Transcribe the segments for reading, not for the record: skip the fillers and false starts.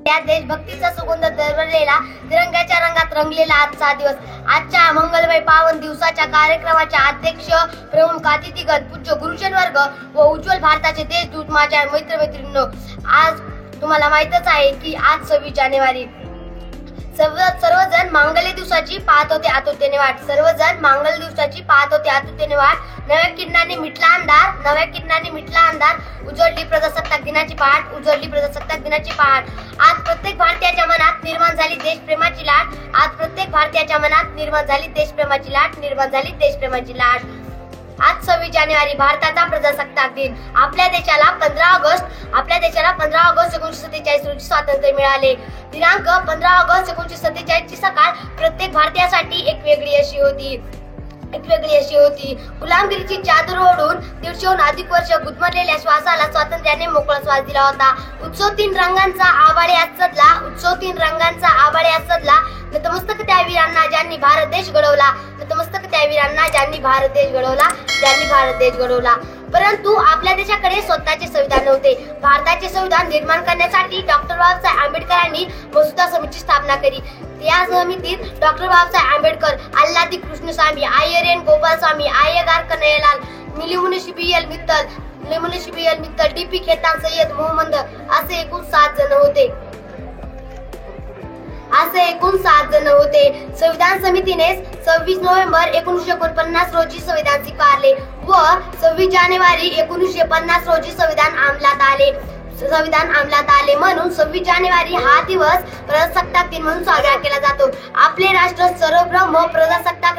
या देशभक्तीचा सुगंध दरवळलेला तिरंग्याच्या रंगात रंगलेला आजचा दिवस. आजच्या मंगलमय पावन दिवसाच्या कार्यक्रमाच्या अध्यक्ष प्रमुख अतिथीगण पूज्य गुरुजन वर्ग व उज्ज्वल भारताचे देशदूत माझ्या मित्रमैत्रिणींनो, आज तुम्हाला माहितच आहे की आज 26 जानेवारी. सर्वजण मांगल्य दिवसाची पाहत होते आतुरतेने वाट. सर्वजण मांगल्य दिवसाची पाहत होते आतुरतेने वाट. नव्या किरणाने मिटला अंधार, नव्या किरणाने मिटला अंधार. उजळली प्रजासत्ताक दिनाची पहाट, उजळली प्रजासत्ताक दिनाची पहाट. आज प्रत्येक भारतीयाच्या मनात निर्माण झाली देशप्रेमाची लाट. आज प्रत्येक भारतीयाच्या मनात निर्माण झाली देशप्रेमाची लाट, निर्माण झाली देशप्रेमाची लाट. आज 26 जानेवारी भारताचा प्रजासत्ताक दिन. आपल्या देशाला 15 ऑगस्ट 1947 रोजी स्वातंत्र्य मिळाले. दिनांक 15 ऑगस्ट 1947 ची सकाळ प्रत्येक भारतीयासाठी एक वेगळी अशी होती. गुलामगिरीची चादर ओढून 150हून अधिक वर्ष गुदमरलेल्या श्वासाला स्वातंत्र्याने मोकळा श्वास दिला होता. उत्सव तीन रंगांचा आभाळी आज सजला. नतमस्तक त्या वीरांना ज्यांनी भारत देश घडवला, नतमस्तक त्या वीरांना ज्यांनी भारत देश घडवला. परंतु आपल्या देशाकडे स्वतःचे संविधान नव्हते. भारताचे संविधान निर्माण करण्यासाठी डॉक्टर बाबासाहेब आंबेडकरांनी मसुदा समितीची स्थापना केली. या समितीत डॉक्टर बाबासाहेब आंबेडकर, आल्हादी कृष्णस्वामी, अय्यर एन गोपालस्वामी, अय्यगार कन्हैयालाल, निलिमुनिशी बी एल मित्तल, डी.पी. खेतान, सय्यद मोहम्मद असे एकूण 7 जण होते. संविधान समितीने 26 नोव्हेंबर 1949 रोजी संविधान स्वीकारले व 26 जानेवारी 1950 रोजी संविधान अंमलात आले. म्हणून 26 जानेवारी हा दिवस प्रजासत्ताक दिन म्हणून साजरा केला जातो. आपले राष्ट्र सर्वप्रथम प्रजासत्ताक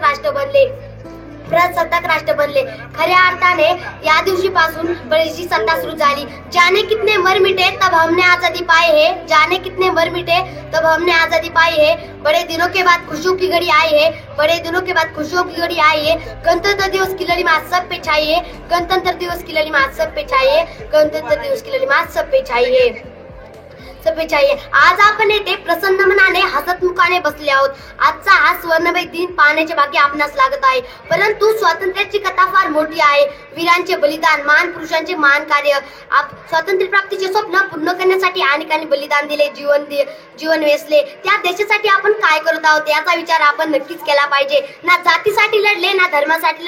राष्ट्र बनले. खऱ्या अर्थाने या दिवशीपासून बळीची सत्ता सुरू झाली. जाने कितने मर मिटे तब हमने आजादी पाई है, जाने कितने मर मिटे तब हमने आजादी पाई है. बड़े दिनों के बाद खुशियों की घड़ी आई है, गणतंत्र दिवस की लड़ी में सब पे छाई है. आज आपण येथे प्रसन्न मनाने हसत मुखाने बसले आहोत. आजचा हा स्वर्णमय दिन पाहण्याचे भाग्य आपणास लागत आहे. परंतु स्वातंत्र्याची कथा फार मोठी आहे. वीरांचे बलिदान, महान पुरुषांचे महान कार्य, स्वातंत्र्य प्राप्तीचे स्वप्न पूर्ण करण्यासाठी अनेकांनी बलिदान दिले, जीवन वेचले. त्या देशासाठी आपण काय करत आहोत याचा विचार आपण नक्कीच केला पाहिजे. ना जातीसाठी लढले, ना धर्मासाठी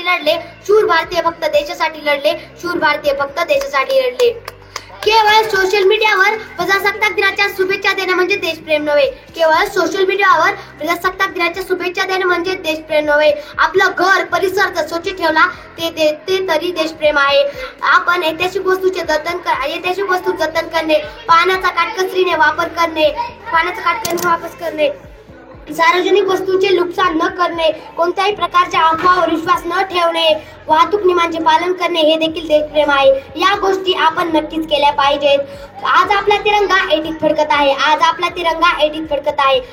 लढले. शूर भारतीय फक्त देशासाठी लढले. केवळ सोशल मीडियावर प्रजासत्ताक दिनाच्या शुभेच्छा देणं म्हणजे देशप्रेम नव्हे. आपलं घर परिसर जर स्वच्छ ठेवला ते तरी देशप्रेम आहे. आपण ऐतिहासिक वस्तू जतन करणे, पाण्याचा काटकसरीने वापर करणे, सार्वजनिक वस्तूंचे नुकसान न करणे, कोणत्याही प्रकारच्या अफवावर विश्वास न ठेवणे, वाहतूक नियमांचे पालन करणे हे देखील देशप्रेम आहे. या गोष्टी आपण नक्कीच केल्या पाहिजेत. आज आपला तिरंगा ऐटीत फडकत आहे.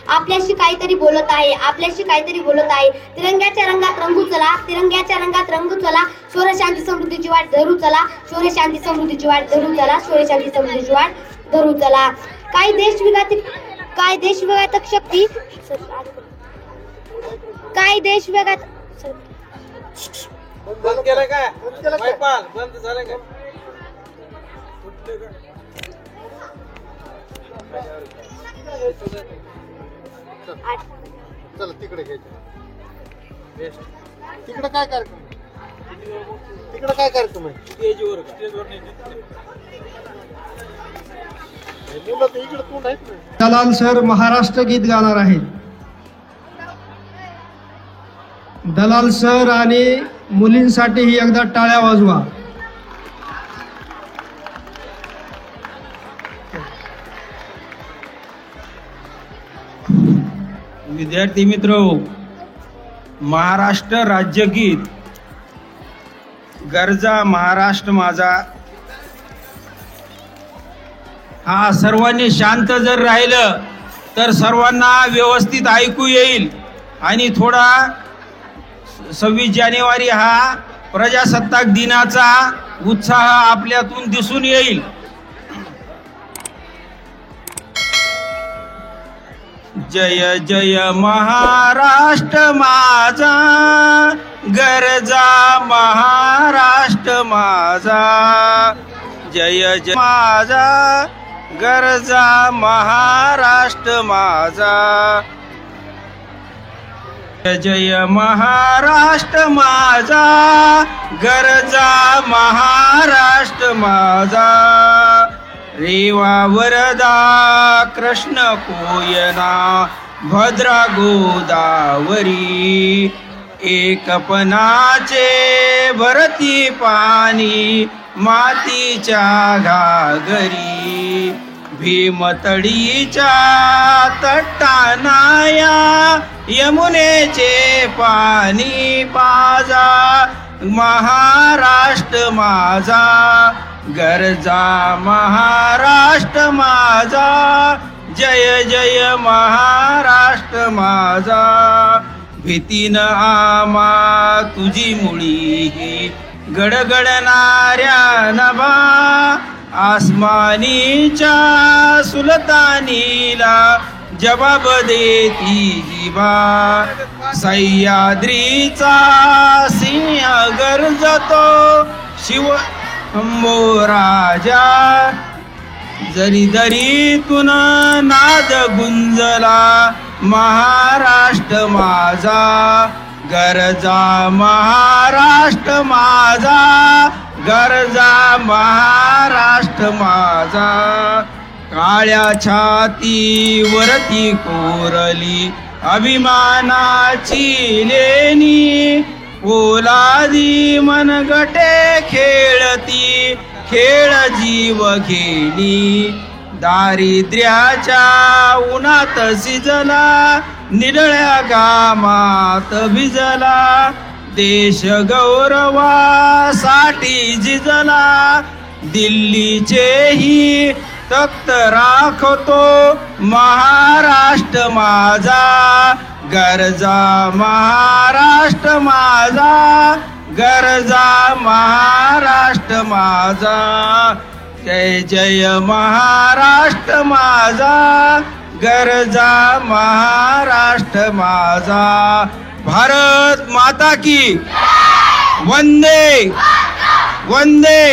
आपल्याशी काहीतरी बोलत आहे. तिरंग्याच्या रंगात रंगू चला. शौर्य शांती समृद्धीची वाट धरू चला. काही देशविघातक शक्ती बंद केलं काय? मैपाल बंद झालं काय? चला तिकडे घ्यायचं. तिकडे काय कार्यक्रम आहे? स्टेजवर इकडे तोंड आहेत ना. दलाल सर महाराष्ट्र गीत गाणार आहेत. दलाल सर आणि मुलींसाठी एकदा टाळ्या वाजवा. विद्यार्थी मित्र, महाराष्ट्र राज्यगीत गरजा महाराष्ट्र माझा हा सर्वांनी शांत जर राहिलं तर सर्वांना व्यवस्थित ऐकू येईल आणि थोडा 26 जानेवारी हा प्रजासत्ताक दिनाचा उत्साह आपल्यातून दिसून येईल. जय जय महाराष्ट्र माझा, गरजा महाराष्ट्र माझा. जय जय माझा गरजा महाराष्ट्र माझा. जय जय महाराष्ट्र माझा गरजा महाराष्ट्र माझा. रेवा वरदा कृष्ण कोयना भद्रा गोदावरी. एकपणाचे भरती पाणी मातीच्या घागरी. भीमतडीच्या तटानाया यमुनेचे पाणी पाजा. महाराष्ट्र माझा गरजा महाराष्ट्र माझा. जय जय महाराष्ट्र माझा. भीतीन आमा तुझी मुळी ही गडगडणाऱ्या नभा. आसमानीच्या सुलतानीला जबाब देती जिबा. सह्याद्रीचा सिंह गरजतो शिव शंभो राजा. जरी दरीतून नाद गुंजला महाराष्ट्र माझा गरजा महाराष्ट्र माझा. गरजा महाराष्ट्र माझा. काळ्या छातीवरती कोरली अभिमानाची लेणी. पोलादी मनगटे खेळती खेळ जीव घेणी. दारिद्र्याच्या उन्हात शिजला निडळ्या घामात भिजला. देश गौरवासाठी झिजला. दिल्लीचेही तख्त राखतो महाराष्ट्र माझा गरजा महाराष्ट्र माझा. गरजा महाराष्ट्र माझा. जय जय महाराष्ट्र माझा गरजा महाराष्ट्र माझा. भारत माता की वंदे वंदे.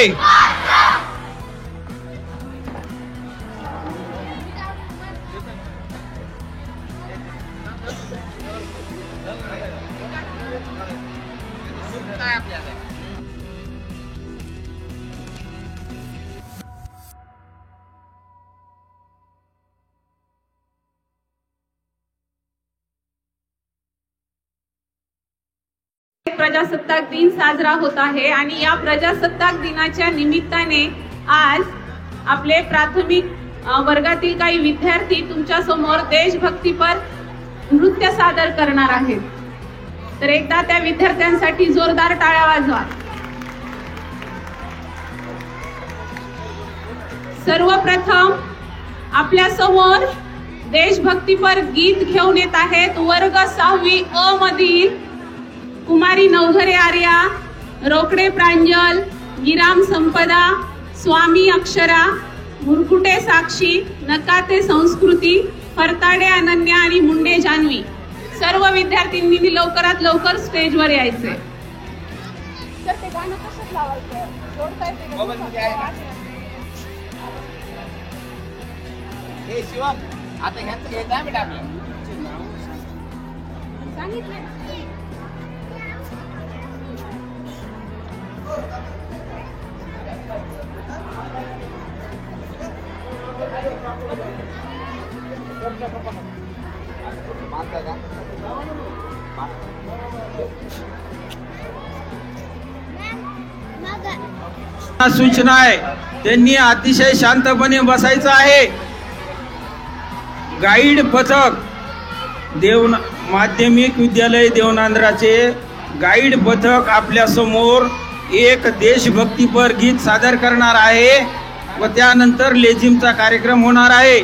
प्रजासत्ताक दिन साजरा होत आहे आणि या प्रजासत्ताक दिनाच्या निमित्ताने आज आपले प्राथमिक वर्गातील काही विद्यार्थी तुमच्या समोर देशभक्तीपर नृत्य सादर करणार आहेत. तर एकदा त्या विद्यार्थ्यांसाठी जोरदार टाळ्या वाजवा. सर्वप्रथम आपल्या समोर देशभक्तीपर गीत घेऊन येत आहेत वर्ग 6वी अ मधील कुमारी नवघरे आर्या, रोकडे प्रांजल, गिराम संपदा, स्वामी अक्षरा, मुरकुटे साक्षी, नकाते संस्कृती, फरताडे अनन्या आणि मुंडे जान्हवी. सर्व विद्यार्थ्यांनी लवकरात लवकर स्टेजवर यायचे. तर ते गाणं कसं लावायचं जोडता येते हे शिवम आता ह्याचं घ्यायचं आहे बेटा आपल्याला. सांगितलं. सूचना आहे त्यांनी अतिशय शांतपणे बसायचं आहे. गाईड पथक माध्यमिक विद्यालय देवनांद्राचे गाईड पथक आपल्या समोर एक देशभक्तीपर गीत सादर करणार आहे व त्यानंतर लेझिमचा कार्यक्रम होणार आहे.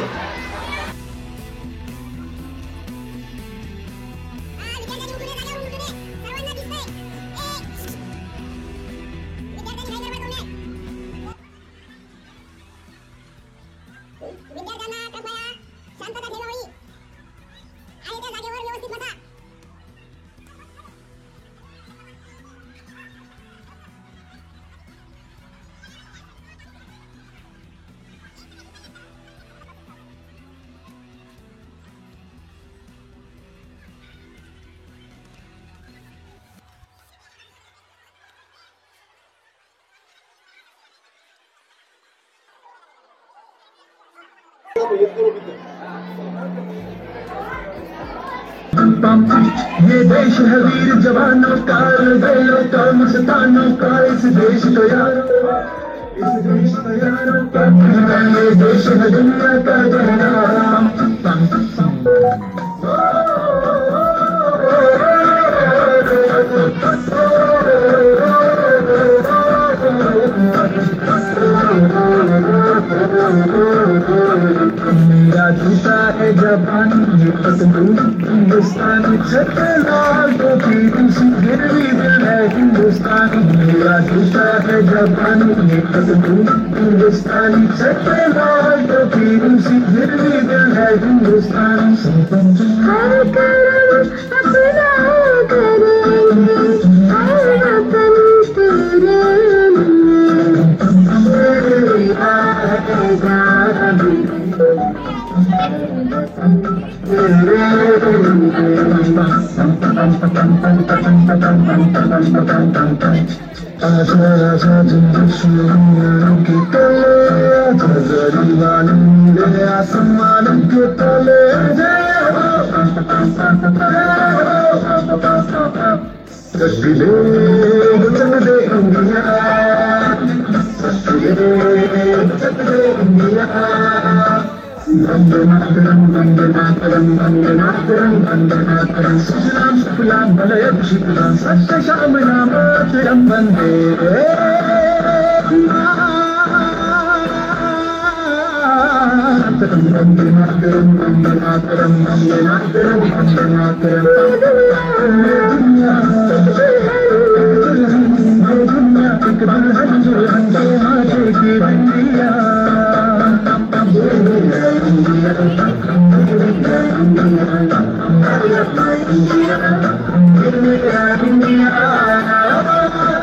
ये देश है वीर जवानों का, हृदयों का, मस्तानों का, इस देश को यारो, इस देश को यारो का, ये देश है दुनिया का जहराम। मेरा जूता है जापान, ये पतलून हिंदुस्तानी, छठे लाल टोपी दूसरी गिरवी दिल है हिंदुस्तानी। मेरा जूता है जापान, ये पतलून हिंदुस्तानी, छठे लाल टोपी दूसरी गिरवी दिल है हिंदुस्तानी। हर करम अपना करेंगे, हर वतन तेरे आसमान के तले चक दे इंडिया, चक दे इंडिया। वंदे मातरम, वंदे मातरम, वंदे मातरम, वंदे मातरम। सुजलाम सुफलाम मलयज शीतलाम, सत्य श्यामलाम मातरम वंदे मातरम, वंदे मातरम, वंदे मातरम, वंदे मातरम, वंदे मातरम। दुनिया एक दुल्हन दुल्हन के माथे की बिंदिया,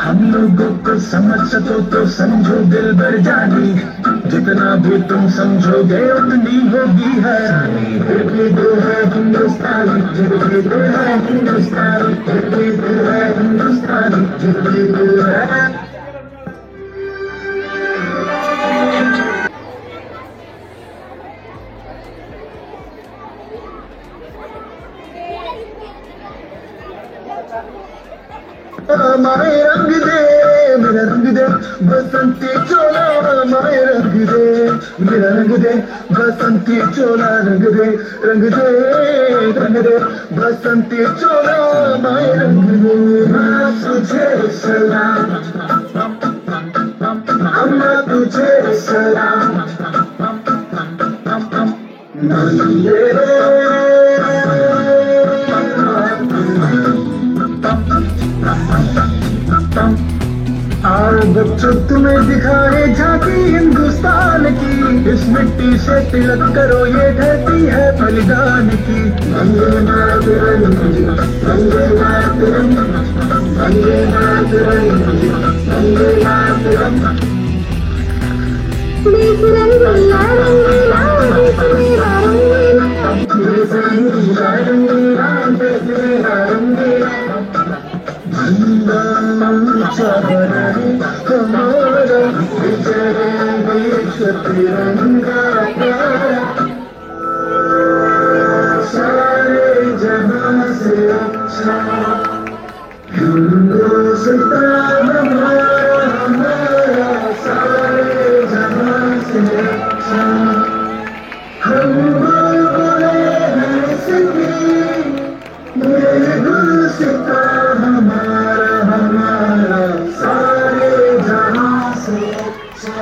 हम लोगों को समझ सको तो समझो दिल भर जानी, जितना भी तुम समझोगे उतनी होगी हैरानी। फिर भी दिल है हिंदुस्तानी, फिर भी दिल है हिंदुस्तानी, फिर भी दिल है हिंदुस्तानी, फिर भी दिल है। माए रंग दे, मेरा रंग दे बसंती चोला, माए रंग दे, मेरा रंग दे बसंती चोला, रंग दे, रंग दे, रंग दे बसंती चोला, माए रंग दे। मैं तुझे सलाम, अम्मा तुझे सलाम, आओ बच्चों तुम्हें दिखाए झांकी हिंदुस्तान की, इस मिट्टी से तिलक करो ये धरती है बलिदान की। वंदे मातरम, वंदे मातरम, वंदे मातरम, वंदे मातरम। देश रंगीला रंगीला, देश मेरा रंगीला, देश रंगीला रंगीला, देश मेरा रंगीला। झंडा हमारा विजय देश तिरंगा प्यारा, सारे जहां से अच्छा हिंदुस्तान हमारा, हमारा सारे जहां से अच्छा। हम बोले हैं सभी मेरे गुलसितान हमारा, हमारा सारे जहां से अच्छा।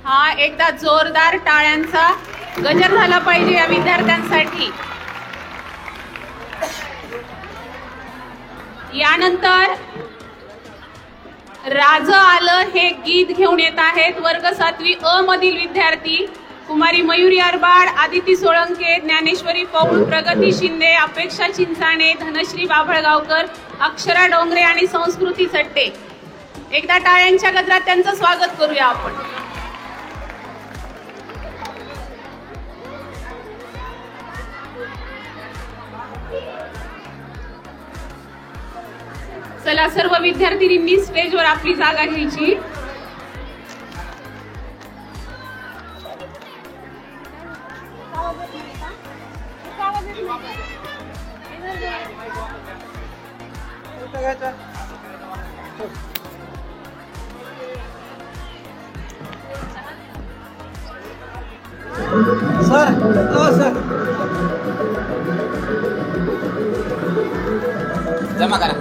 हा एकदा जोरदार टाळ्यांचा गजर झाला पाहिजे या विद्यार्थ्यांसाठी। यानंतर राज आलं हे गीत घेऊन येत आहेत वर्ग 7वी अ मधील विद्यार्थी कुमारी मयुरी आरबाड, आदिती सोळंके, ज्ञानेश्वरी पौळ, प्रगती शिंदे, अपेक्षा चिंचाणे, धनश्री बाभळगावकर, अक्षरा डोंगरे आणि संस्कृती चट्टे। एकदा टाळ्यांच्या गजरात त्यांचं स्वागत करूया आपण। चला, सर्व विद्यार्थिनींनी स्टेजवर आपली जागा घ्यायची. सर सर जमा करा.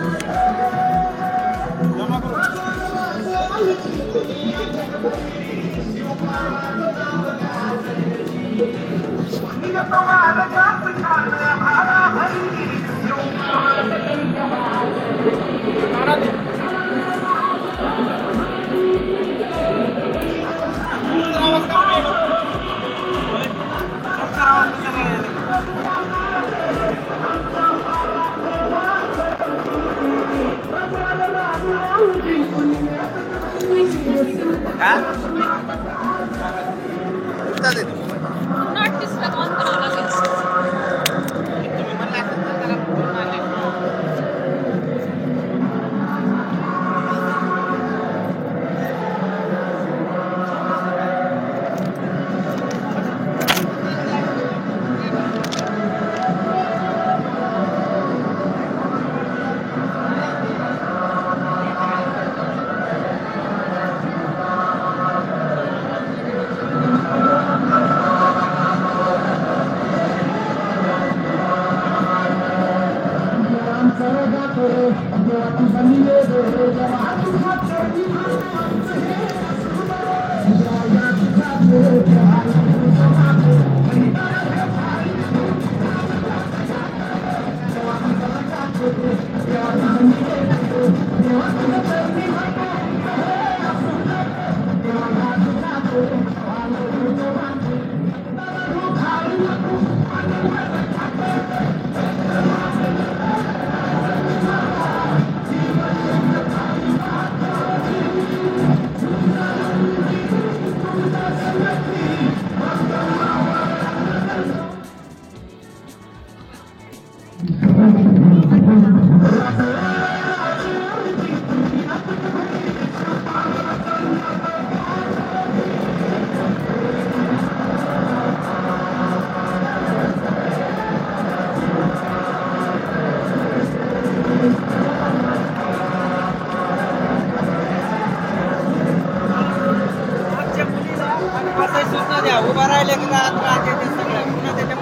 उभा राहिले की सगळ्या पुन्हा त्याच्या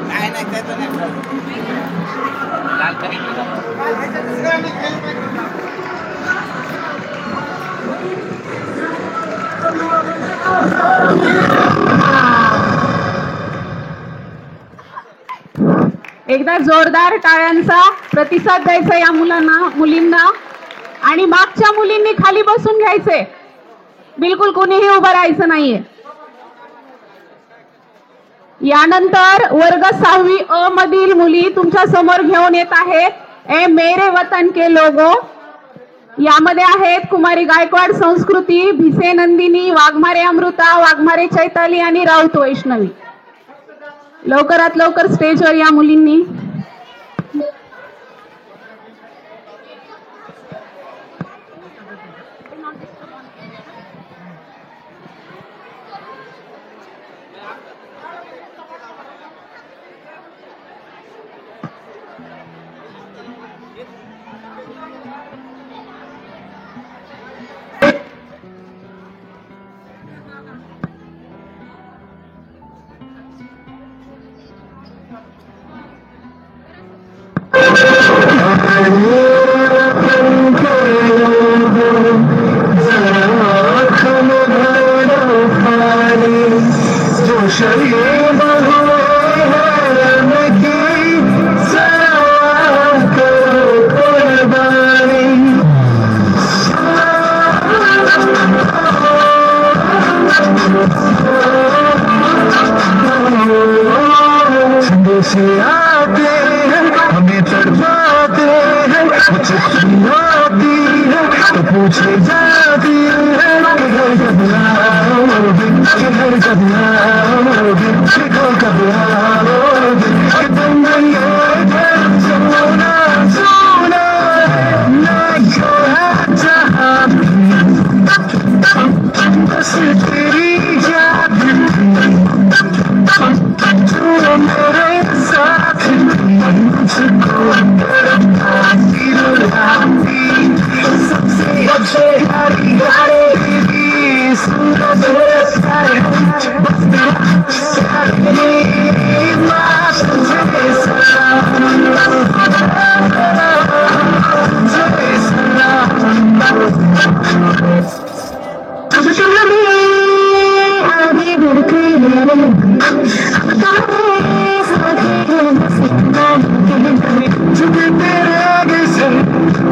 नाही नाही त्याचं नाही. एकदा जोरदार टाळ्यांचा प्रतिसाद द्यायचा या मुलींना. आणि मागच्या मुलींनी खाली बसून घ्यायचे, बिलकुल कुणीही उभं राहायचं नाहीये. यानंतर वर्ग 6वी अ मधील मुली तुमच्या समोर घेऊन येत आहेत ए मेरे वतन के लोगो. यामध्ये आहेत कुमारी गायकवाड संस्कृती, भिसे नंदिनी, वाघमारे अमृता, वाघमारे चैताली आणि राऊत वैष्णवी. लवकरात लवकर स्टेजवर या मुलींनी. से आते हैं हमें तड़पाते हैं, मुझे सुनाती है तो पूछे जाती है कब आओगे, किधर कब आओगे, किधर कब आओगे, कि तुम सोना सोना ना क्यों जहाँ बस तेरी याद जो मेरे साथ मुझको रुलाती रुलाती सबसे अच्छे यारी यारी सुनो मेरे सारे बस तेरा मेरी माँ तुझे सलाम तुझे सलाम आगे बढ़ते तेरे आगे से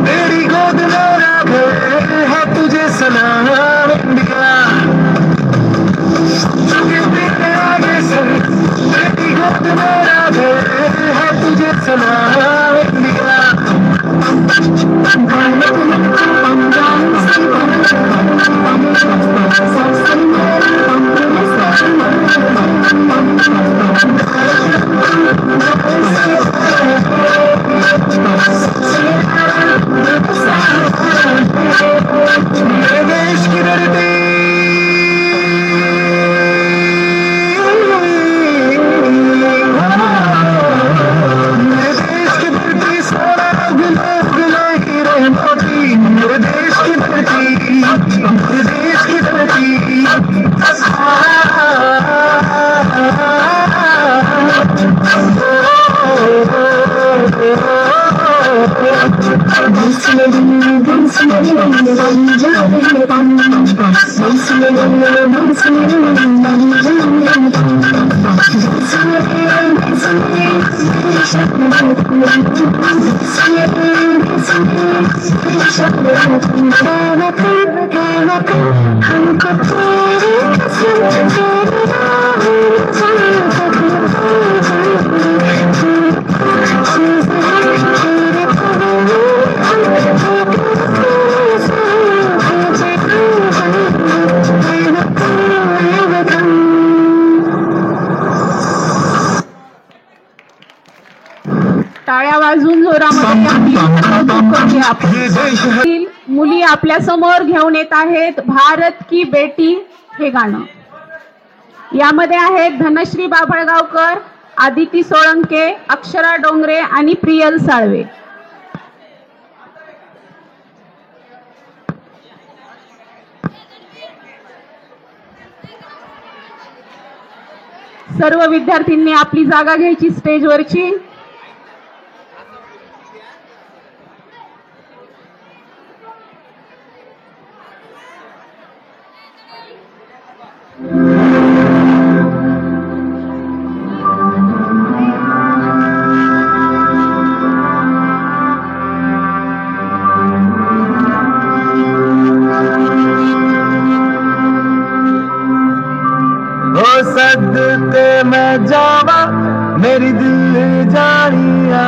मेरी गोद मेरा घर है तुझे सलाम इंडिया तेरे आगे से मेरी गोद मेरा घर है तुझे सलाम इंडिया मेरे देश की धरती सोना गुले गुले की रहमती मेरे देश की धरती मेरे देश की धरती टाळ्या वाजून जोरामध्ये मुली आपल्या समोर घेऊन येत आहेत भारत की बेटी हे गाणं. यामध्ये आहेत धनश्री बाभळगावकर, आदिती सोळंके, अक्षरा डोंगरे आणि प्रियल साळवे. सर्व विद्यार्थ्यांनी आपली जागा घ्यायची स्टेजवरची. सदके मैं जावा मेरी दिल जानिया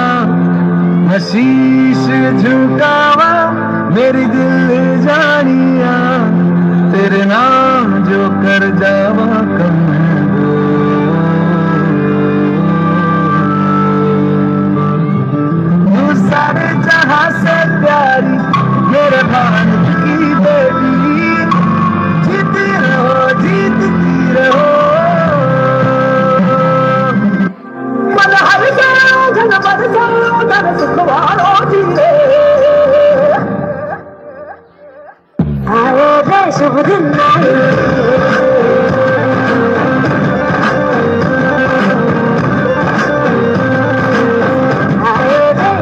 शीश झुकावा मेरी दिल जानिया तेरे नाम जो कर जावा कम तू सारे जहां से प्यारी मेरे भान की बेटी जीती रहो जीतती रहो शुभ दिन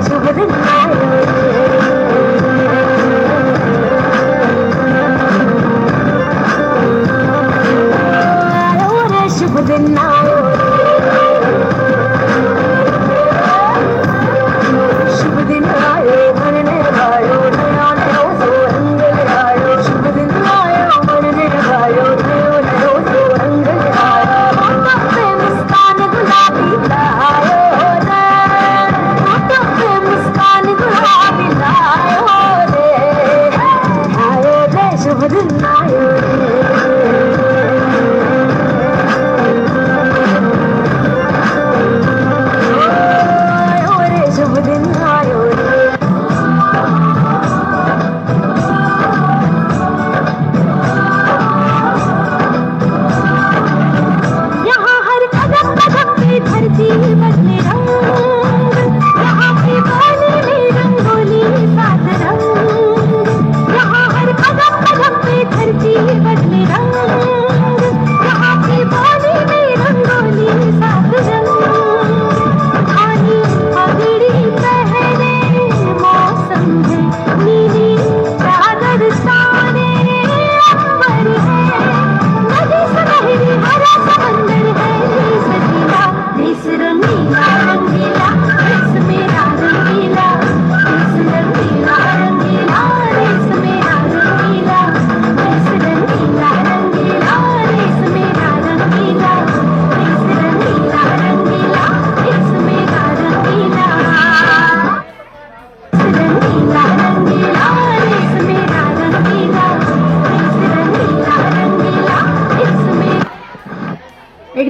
शुभ दिन शुभ दिन शुभ दिन आयो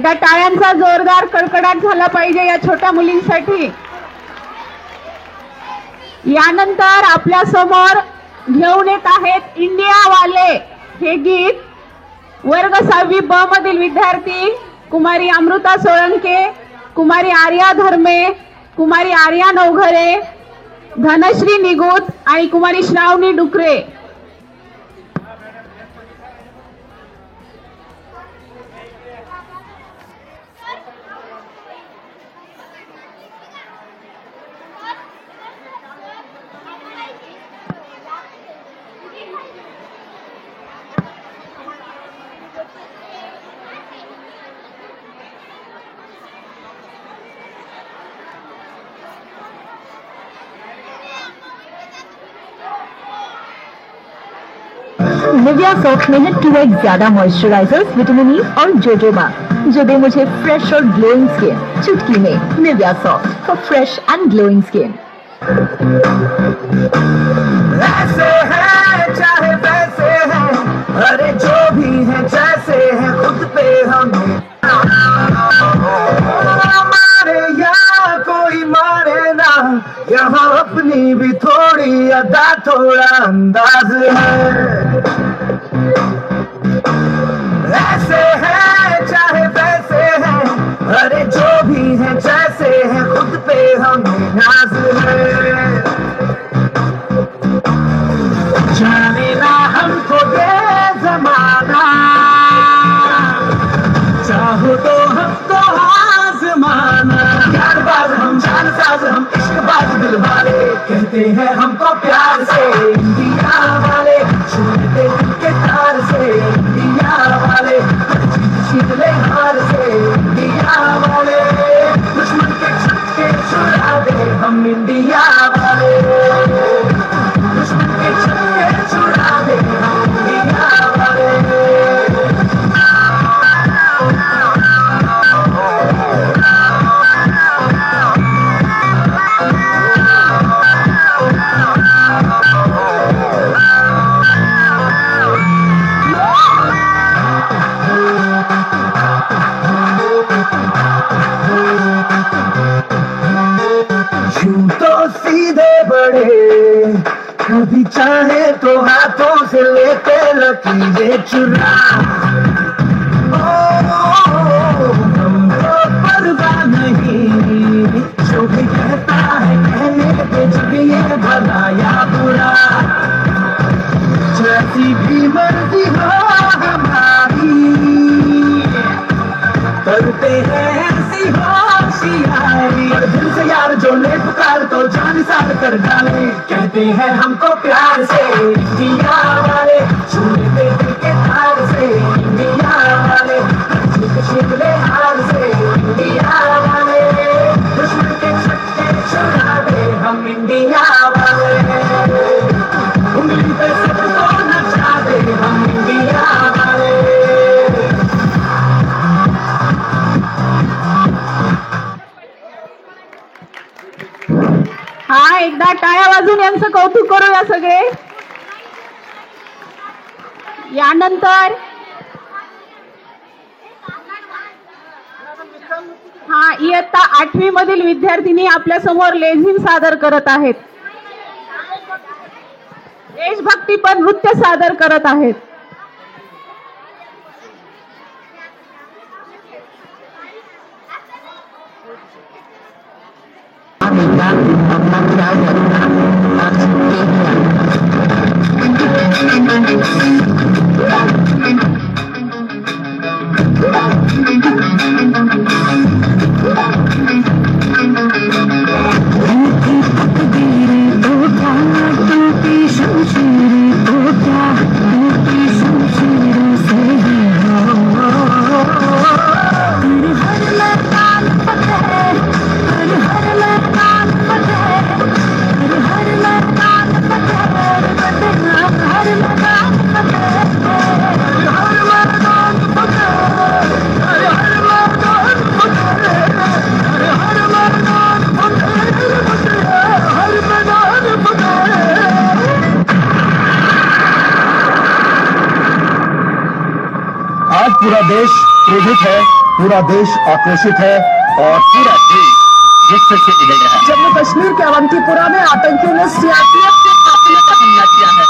एकदा टाळ्यांचा जोरदार कडकडाट झाला पाहिजे या छोट्या मुलींसाठी. यानंतर आपल्या समोर घेऊन येत आहेत इंडिया वाले हे गीत. वर्ग 6वी ब मधील विद्यार्थी कुमारी अमृता सोळंके, कुमारी आर्या धर्मे, कुमारी आर्या नवघरे, धनश्री निगुत आणि कुमारी श्रावणी डुकरे. निविया सॉफ्ट में है 2x ज्यादा मॉइस्चराइजर्स, विटामिन ई और जोजोबा जो दे मुझे फ्रेश और ग्लोइंग स्किन. चुटकी में Nivea soft for fresh end glowing skin. ऐसे हैं चाहे वैसे हैं, अरे जो भी है जैसे है खुद पे हमें मारे या कोई मारे ना, यहाँ अपनी भी थोड़ी अदा थोड़ा अंदाज है. ऐसे हैं चाहे वैसे हैं, अरे जो भी है जैसे है खुद पे हमें नाज है. जाने ना हमको ये जमाना, चाहो तो हमको आजमाना. प्यारबाज हम जानसाज हम इश्कबाज दिल वाले, कहते हैं हमको प्यार से इंडिया वाले. छूटे दिल के तार से इंडिया वाले, शीतले हार से इंडिया वाले. दुश्मन के छक्के छुड़ा दे हम इंडिया वाले, दुश्मन के छक्के छुड़ा दे हम इंडिया वाले. यूं तो सीधे बड़े, कभी चाहे तो हाथों से लेते लकीरें चुरा. हमको परवाह नहीं जो भी कहता है कहने के, जब ये भला या बुरा. जैसी भी मर्जी हो हमारी, करते हैं ऐसी होशियारी. और दिल से यार जो ले पुकार तो जान सार कर डाले, कहते हैं हमको प्यार से इंडिया वाले. छूटे दिल के तार से इंडिया वाले, शीतले हार से इंडिया वाले. दुश्मन के छक्के छुड़ा दे हम इंडिया वाले, उंगली पे सबको नचा दे हम इंडिया वाले. हा एकदा टाळ्या वाजून यांचं कौतुक करूया सगळे. यानंतर इयत्ता 8वी मधील विद्यार्थिनी आपल्या समोर लेझिम सादर करत आहेत, देशभक्तीपर नृत्य सादर करत आहेत. पूरा देश क्रोधित है पूरा देश आक्रोशित है और पूरा देश गुस्से से उगल रहा है। जम्मू कश्मीर के अवंतीपुरा में आतंकियों ने सीआरपीएफ के काफिले पर हमला किया है।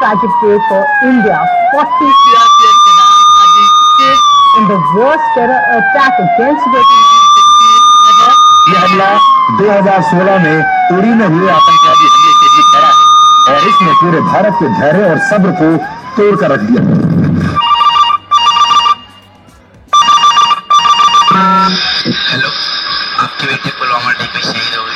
Tragic day for India. 40 CRPF जवान आज in the worst terror attack against the ये हमला 2016 में उड़ी में हुए आतंकवादी हमले से भी बड़ा है और इसने पूरे भारत के धैर्य और सब्र को तोड़ कर रख दिया। हेलो, आपके बेटे पुलवामा अटैक में शहीद हो गए।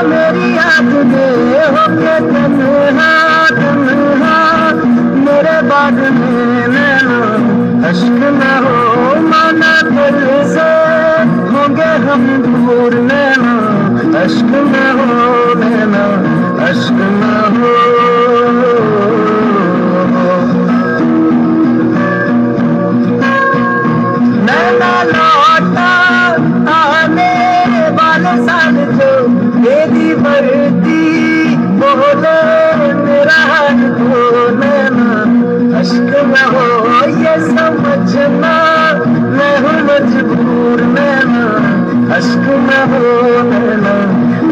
मेरी याद में होके मेरे बाद में अश्क न हो माना दिल से होंगे हम दूर नैना अश्क न हो नैना अश्क न हो। नैना लौटा आने वाले साल जो मेरी बढ़ती बोले मेरा हाथ को नैना अश्क न हो ये समझना मैं हूँ मजबूर नैना अश्क न हो नैना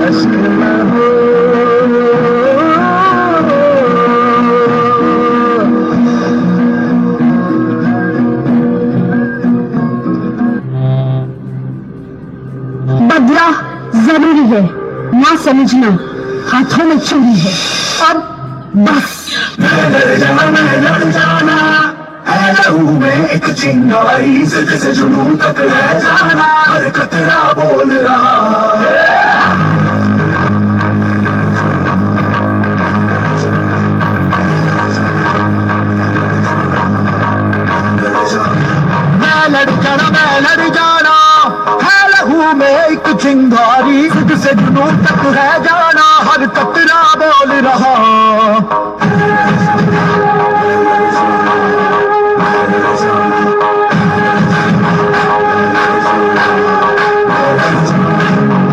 अश्क न हो। बदला जरूरी है, ना समझना हाथों में चूड़ी है। अब बस में एक चिंगारी से जुनून तक रह जाना हर कतरा बोल रहा मैं लड़ जाना है लहू में एक चिंगारी से जुनून तक रह जाना हर कतरा बोल रहा।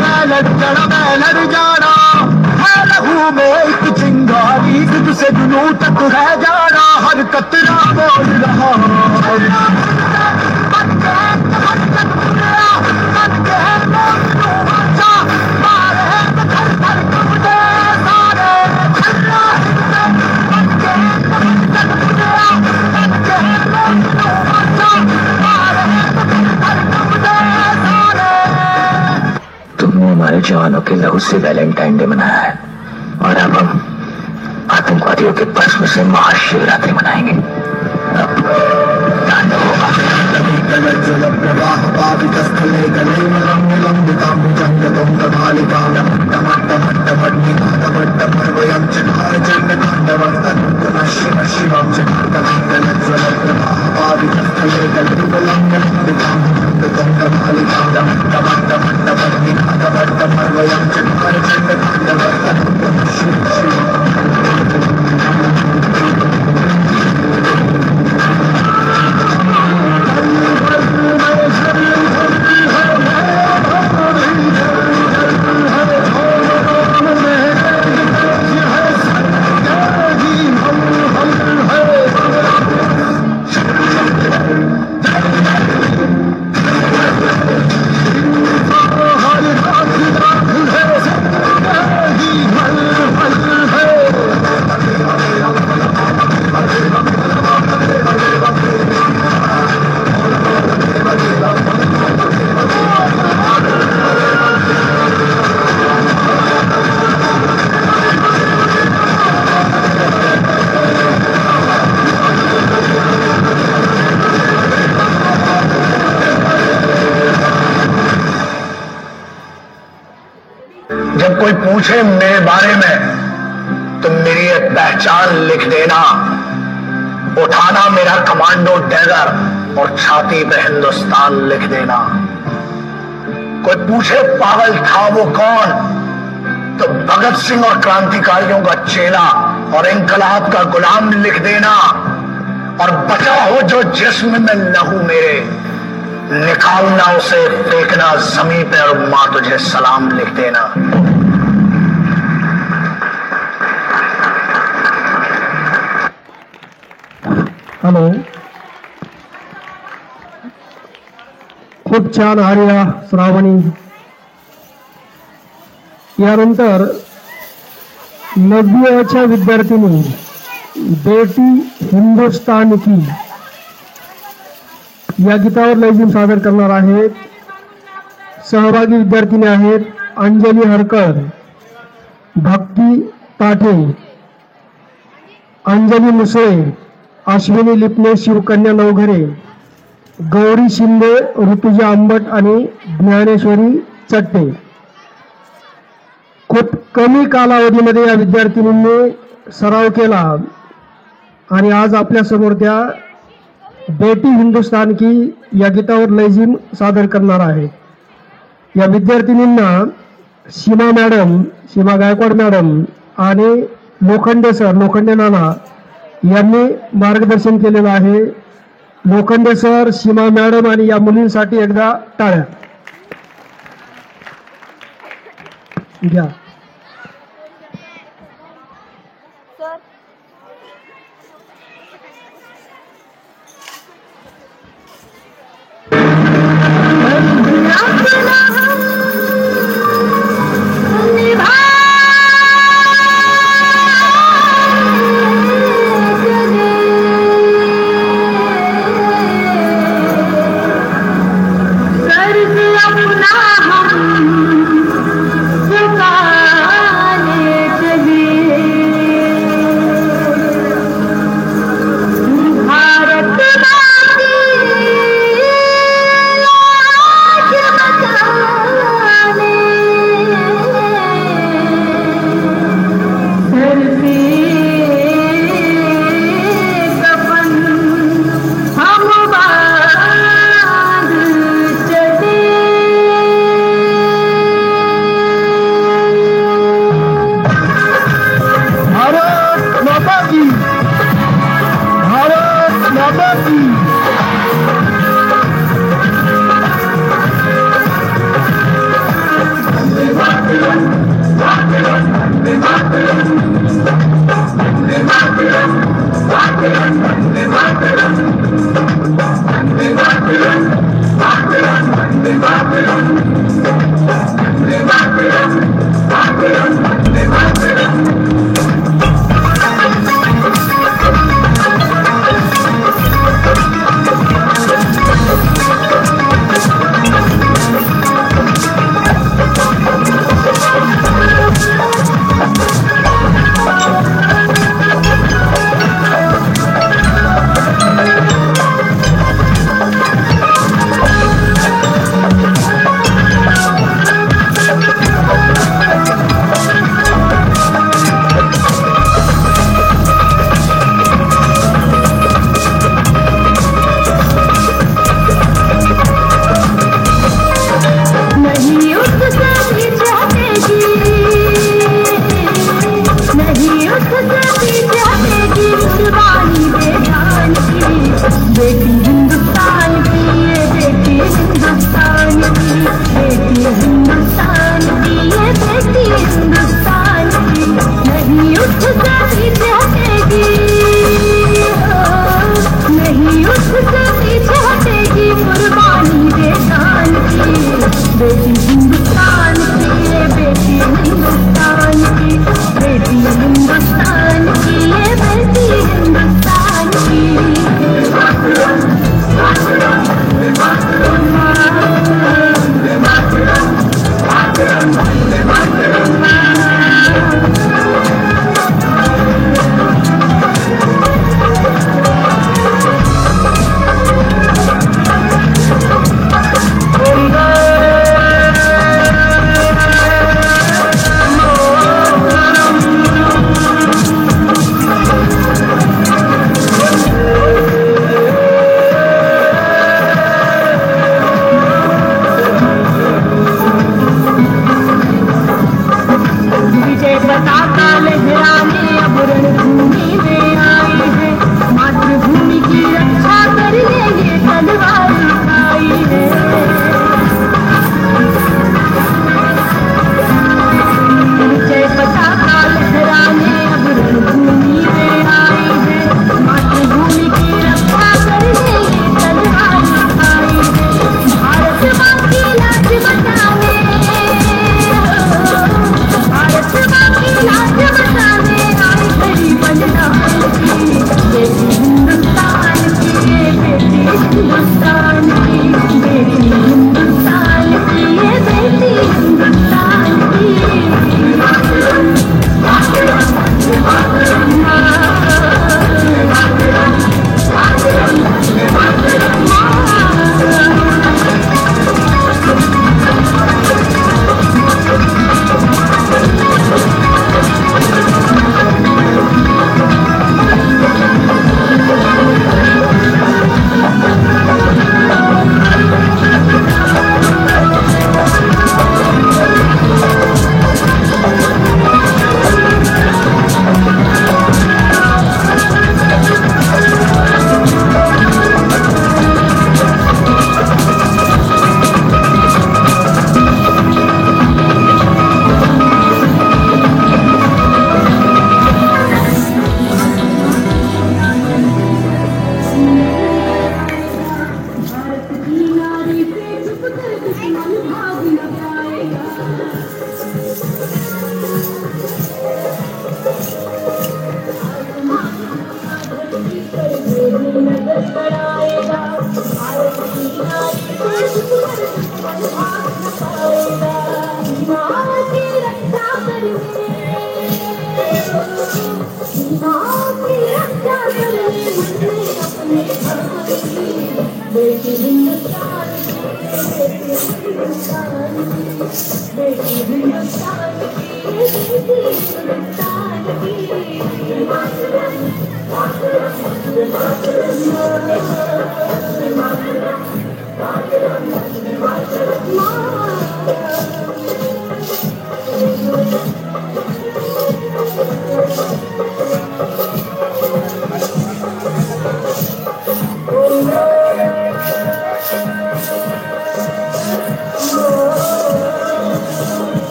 मैं लड़ जाना है लहू में एक चिंगारी से जुनून तक रह जाना हर कतरा बोल रहा। तुमने हमारे जवानों के लहू से वैलेंटाइन डे मनाया है और अब हम आतंकवादियों के भस्म से महाशिवरात्रि मनाएंगे। जब कोई पूछे मेरे बारे में तो मेरी एक पहचान लिख देना, उठाना मेरा कमांडो डैगर और छाती पे हिंदुस्तान लिख देना। कोई पूछे पागल था वो कौन तो भगत सिंह और क्रांतिकारियों का चेला और इंकलाब का गुलाम लिख देना। और बचा हो जो जिस्म में लहू मेरे निकालना उसे, फेंकना जमीन पे और माँ तुझे सलाम लिख देना। हॅलो, खूप छान आर्या श्रावणी. यानंतर 9वीच्या विद्यार्थिनी बेटी हिंदुस्तान की या गीतावर लेझिम सादर करणार आहेत. सहभागी विद्यार्थिनी आहेत अंजली हरकर, भक्ती ताठे, अंजली मुसळे, अश्विनी लिपणे, शिवकन्या नवघरे, गौरी शिंदे, ऋतुजा आंबट आणि ज्ञानेश्वरी चट्टे. खूप कमी कालावधीमध्ये या विद्यार्थिनींनी सराव केला आणि आज आपल्या समोर त्या बेटी हिंदुस्तान की या गीतावर लेझिम सादर करणार आहेत. या विद्यार्थिनींना सीमा गायकवाड मॅडम आणि लोखंडे नाना यांनी मार्गदर्शन केलेलं आहे. लोखंडे सर, सीमा मॅडम आणि या मुलींसाठी एकदा टाळ्या घ्या.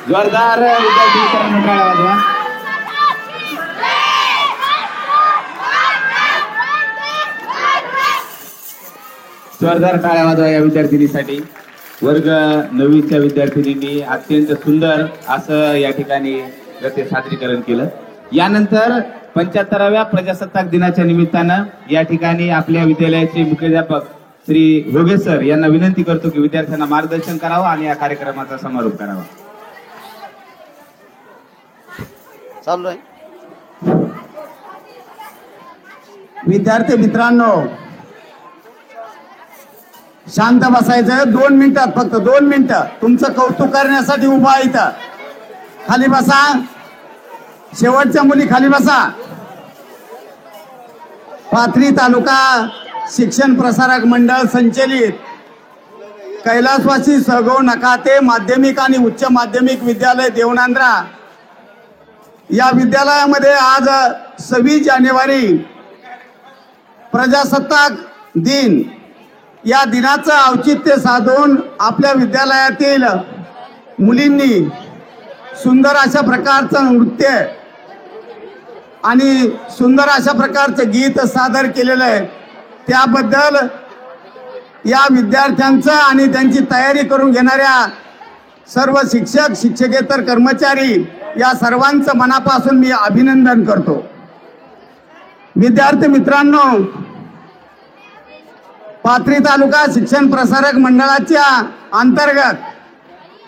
जोरदार विद्यार्थी मित्रांनो टाळ्या वाजवा. जोरदार टाळ्या वाजवा या विद्यार्थिनीसाठी. वर्ग 9वीच्या विद्यार्थिनींनी अत्यंत सुंदर असं या ठिकाणी ते सादरीकरण केलं. यानंतर 75व्या प्रजासत्ताक दिनाच्या निमित्तानं या ठिकाणी आपल्या विद्यालयाचे मुख्याध्यापक श्री घोगे सर यांना विनंती करतो की विद्यार्थ्यांना मार्गदर्शन करावं आणि या कार्यक्रमाचा समारोप करावा. चालू आहे. विद्यार्थी मित्रांनो, शांत बसायचं. 2 मिनिटात, फक्त 2 मिनिटं तुमचं कौतुक करण्यासाठी उभा इथं. खाली बसा. शेवटच्या मुली खाली बसा. पाथरी तालुका शिक्षण प्रसारक मंडळ संचलित कैलासवासी सगो नकाते माध्यमिक आणि उच्च माध्यमिक विद्यालय देवनांद्रा या विद्यालयामध्ये आज 26 जानेवारी प्रजासत्ताक दिन या दिनाचं औचित्य साधून आपल्या विद्यालयातील मुलींनी सुंदर अशा प्रकारचं नृत्य आणि सुंदर अशा प्रकारचं गीत सादर केलेलं आहे. त्याबद्दल या विद्यार्थ्यांचं आणि त्यांची तयारी करून घेणाऱ्या सर्व शिक्षक, शिक्षकेतर कर्मचारी या सर्वांचं मनापासून मी अभिनंदन करतो. विद्यार्थी मित्रांनो, पाथरी तालुका शिक्षण प्रसारक मंडळाच्या अंतर्गत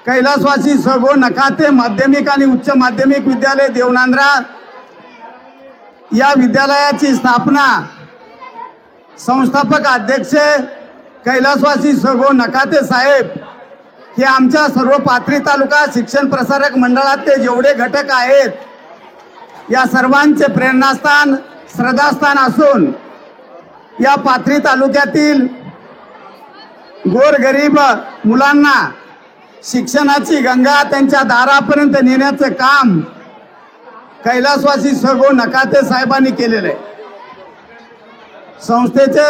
कैलासवासी सगो नकाते माध्यमिक आणि उच्च माध्यमिक विद्यालय देवनांद्रा या विद्यालयाची स्थापना संस्थापक अध्यक्ष कैलासवासी सगो नकाते साहेब हे आमच्या सर्व पाथरी तालुका शिक्षण प्रसारक मंडळातले जेवढे घटक आहेत या सर्वांचे प्रेरणास्थान, श्रद्धास्थान असून या पाथरी तालुक्यातील गोरगरीब मुलांना शिक्षणाची गंगा त्यांच्या दारापर्यंत नेण्याचं काम कैलासवासी सगो नकाते साहेबांनी केलेलं आहे. संस्थेचे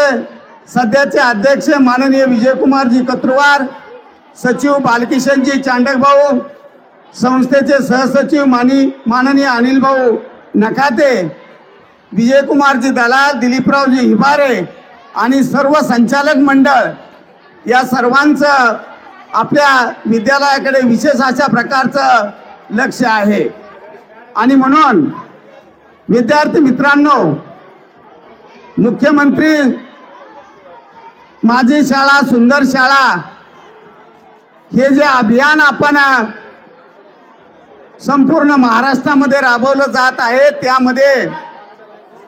सध्याचे अध्यक्ष माननीय विजयकुमारजी कत्रुवार, सचिव बालकिशनजी चांडक भाऊ, संस्थेचे सहसचिव माननीय अनिल भाऊ नकाते, विजयकुमारजी दलाल, दिलीपरावजी हिबारे आणि सर्व संचालक मंडळ या सर्वांचं आपल्या विद्यालयाकडे विशेष अशा प्रकारचं लक्ष आहे. आणि म्हणून विद्यार्थी मित्रांनो, मुख्यमंत्री माझी शाळा सुंदर शाळा हे जे अभियान आपण संपूर्ण महाराष्ट्रामध्ये राबवलं जात आहे त्यामध्ये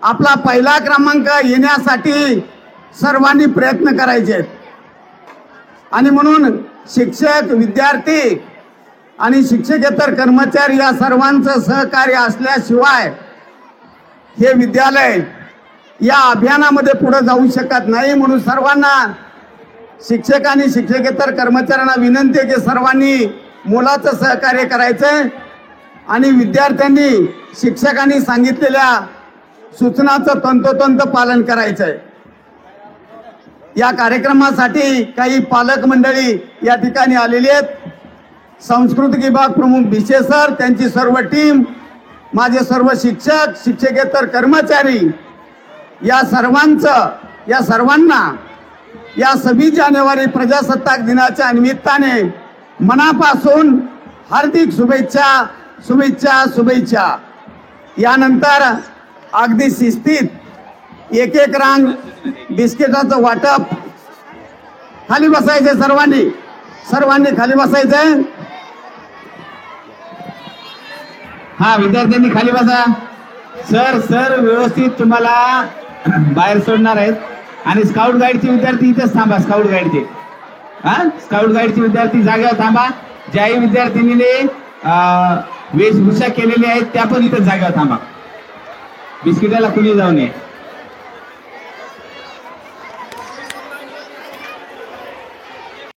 आपला पहिला क्रमांक येण्यासाठी सर्वांनी प्रयत्न करायचे आहेत. आणि म्हणून शिक्षक, विद्यार्थी आणि शिक्षकेतर कर्मचारी या सर्वांचं सहकार्य असल्याशिवाय हे विद्यालय या अभियानामध्ये पुढे जाऊ शकत नाही. म्हणून सर्वांना, शिक्षक आणि शिक्षकेतर कर्मचाऱ्यांना विनंती आहे की सर्वांनी मोलाचं सहकार्य करायचंय आणि विद्यार्थ्यांनी शिक्षकांनी सांगितलेल्या सूचनाचं तंतोतंत पालन करायचंय. या कार्यक्रमासाठी काही पालक मंडळी या ठिकाणी आलेली आहेत. सांस्कृतिक विभाग प्रमुख भिसे सर, त्यांची सर्व टीम, माझे सर्व शिक्षक, शिक्षकेतर कर्मचारी, या सर्वांना या 26 जानेवारी प्रजासत्ताक दिनाच्या निमित्ताने मनापासून हार्दिक शुभेच्छा शुभेच्छा शुभेच्छा. यानंतर अगदी शिस्तीत एक एक रांग बिस्किटाचं वाटप. खाली बसायचे सर्वांनी खाली बसायचंय. हा, विद्यार्थ्यांनी खाली बसा. सर व्यवस्थित तुम्हाला बाहेर सोडणार आहेत. आणि स्काउट गाईडचे विद्यार्थी इथेच थांबा. स्काउट गाईडचे विद्यार्थी जागेवर थांबा. ज्याही विद्यार्थिनीने वेशभूषा केलेली आहेत त्या पण इथेच जागेवर थांबा. बिस्किटाला कुणी जाऊ नये.